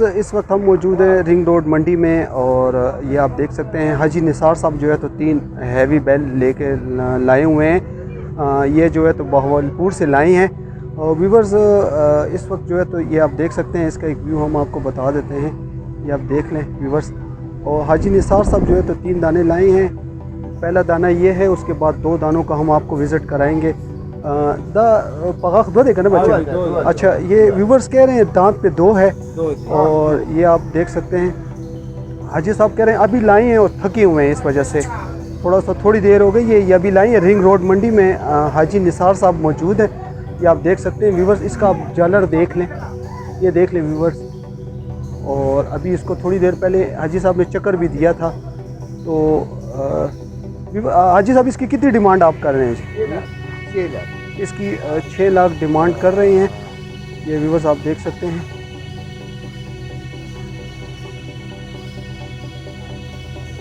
इस वक्त हम मौजूद हैं रिंग रोड मंडी में और ये आप देख सकते हैं हाजी निसार साहब जो है तो 3 हैवी बैल लेके लाए हुए हैं। ये जो है तो बहावलपुर से लाए हैं। और व्यूवर्स इस वक्त जो है तो ये आप देख सकते हैं, इसका एक व्यू हम आपको बता देते हैं, ये आप देख लें व्यूवर्स। और हाजी निसार साहब जो है तो 3 दाने लाए हैं। पहला दाना ये है, उसके बाद 2 दानों का हम आपको विज़िट कराएंगे। पगाख 2 देगा ना बच्चे? अच्छा, ये व्यूवर्स कह रहे हैं दांत पे 2 है। और ये आप देख सकते हैं हाजी साहब कह रहे हैं अभी लाए हैं और थके हुए हैं, इस वजह से थोड़ी देर हो गई। ये अभी लाए हैं रिंग रोड मंडी में। हाजी निसार साहब मौजूद है, ये आप देख सकते हैं व्यूवर्स। इसका आप जालर देख लें, ये देख लें व्यूवर्स। और अभी इसको थोड़ी देर पहले हाजी साहब ने चक्कर भी दिया था। तो हाजी साहब इसकी कितनी डिमांड आप कर रहे हैं? 6 लाख इसकी 6 लाख डिमांड कर रहे हैं। ये व्यूवर्स आप देख सकते हैं।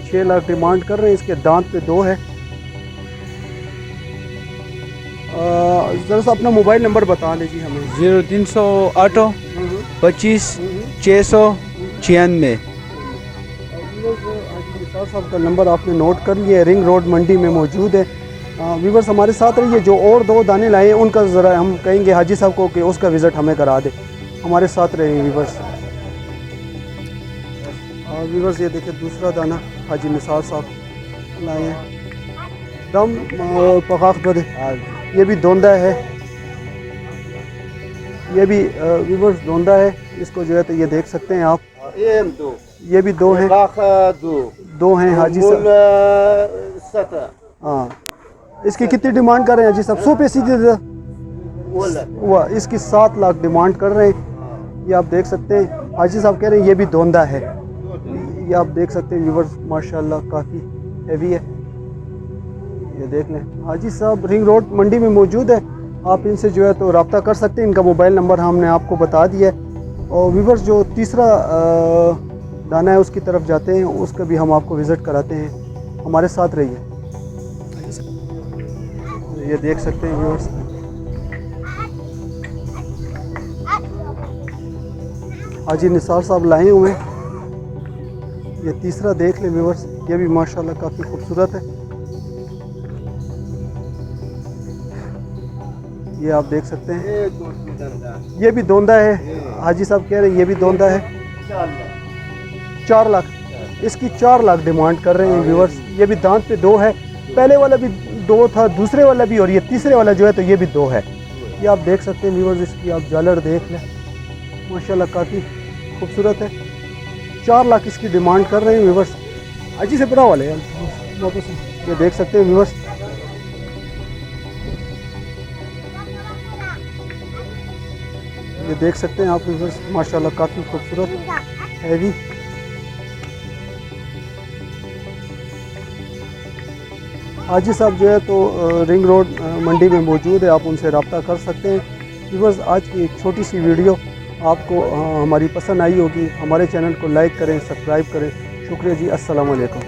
छः लाख डिमांड कर रहे हैं। इसके दांत पे 2 है। ज़रा सा अपना मोबाइल नंबर बता लीजिए हमें। 0308 25 696। साहब का नंबर आपने नोट कर लिया है, रिंग रोड मंडी में मौजूद है। व्यूवर्स हमारे साथ रहिए। जो और 2 दाने लाए हैं उनका ज़रा हम कहेंगे हाजी साहब को कि उसका विज़िट हमें करा दे। हमारे साथ रहिए व्यूवर्स। व्यूवर्स ये देखिए दूसरा दाना हाजी निसार साहब लाए हैं। दम पगाख बद, ये भी दोंदा है। ये भी व्यूवर्स दोंदा है। इसको जो है तो ये देख सकते हैं आप, ये भी 2 हैं। 2 हैं हाजी साहब। हाँ, इसकी कितनी डिमांड कर रहे हैं हाजी साहब? 100 पे सीधे हुआ। इसकी 7 लाख डिमांड कर रहे हैं। ये आप देख सकते हैं हाजी साहब कह रहे हैं ये भी दोंदा है। ये आप देख सकते हैं व्यूवर्स, माशाल्लाह काफ़ी हैवी है। ये देख लें, हाजी साहब रिंग रोड मंडी में मौजूद है। आप इनसे जो है तो रब्ता कर सकते हैं। इनका मोबाइल नंबर हमने आपको बता दिया है। और व्यूवर्स जो तीसरा दाना है उसकी तरफ जाते हैं, उसका भी हम आपको विज़िट कराते हैं। हमारे साथ रहिए। ये देख सकते हैं व्यूवर्स, हाजी निसार साहब लाए हुए हैं। ये तीसरा देख लें व्यूवर्स, ये भी माशाल्लाह काफ़ी खूबसूरत है। ये आप देख सकते हैं, ये भी दोंदा है। हाजी साहब कह रहे हैं ये भी दोंदा है। 4 लाख, इसकी 4 लाख डिमांड कर रहे हैं व्यूवर्स। ये भी दांत पे 2 है। पहले वाला भी 2 था, दूसरे वाला भी, और ये तीसरे वाला जो है तो ये भी 2 है। ये आप देख सकते हैं व्यूवर्स। इसकी आप जालर देख लें, माशाल्लाह काफ़ी खूबसूरत है। 4 लाख इसकी डिमांड कर रहे हैं व्यूवर्स। हाजी से बड़ा वाले वापस ये देख सकते हैं व्यूवर्स। ये देख सकते हैं आप व्यूवर्स, माशाल्लाह काफ़ी खूबसूरत हैवी। हाजी साहब जो है तो रिंग रोड मंडी में मौजूद है, आप उनसे रब्ता कर सकते हैं। व्यूवर्स आज की एक छोटी सी वीडियो आपको हमारी पसंद आई होगी। हमारे चैनल को लाइक करें, सब्सक्राइब करें। शुक्रिया जी, अस्सलाम वालेकुम।